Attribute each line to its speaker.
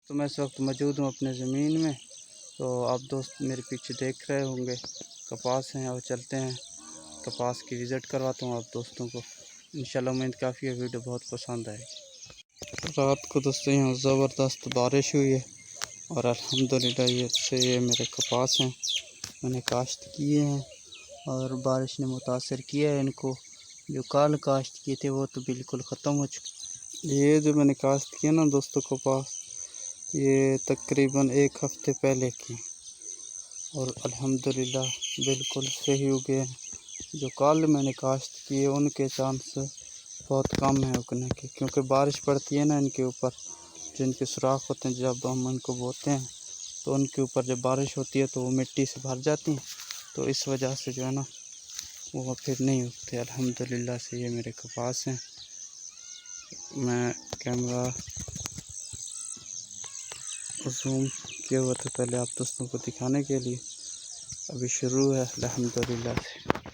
Speaker 1: तो मैं इस वक्त मौजूद हूँ अपने ज़मीन में। तो आप दोस्त मेरे पीछे देख रहे होंगे कपास हैं, और चलते हैं कपास की विज़िट करवाता हूँ आप दोस्तों को। इंशाल्लाह उम्मीद काफ़ी है वीडियो बहुत पसंद आएगी। रात को दोस्तों यहाँ ज़बरदस्त बारिश हुई है और अल्हम्दुलिल्लाह ये मेरे कपास हैं, मैंने काश्त किए हैं और बारिश ने मुतासर किया है इनको। जो कल काश्त किए थे वो तो बिल्कुल ख़त्म हो चुके। ये जो मैंने काश्त किया ना दोस्तों कपास, ये तकरीबन 1 हफ़्ते पहले की, और अल्हम्दुलिल्लाह बिल्कुल सही उगे हैं। जो कल मैंने काश्त किए उनके चांस बहुत कम है उगने के, क्योंकि बारिश पड़ती है ना इनके ऊपर, जो इनके सुराख होते हैं जब हम इनको बोते हैं तो उनके ऊपर जब बारिश होती है तो वो मिट्टी से भर जाती हैं, तो इस वजह से जो है ना वो फिर नहीं उगते। अल्हम्दुलिल्लाह से ये मेरे कपास हैं। मैं कैमरा ज़ूम किया हुआ था पहले आप दोस्तों को दिखाने के लिए, अभी शुरू है अल्हम्दुलिल्लाह से।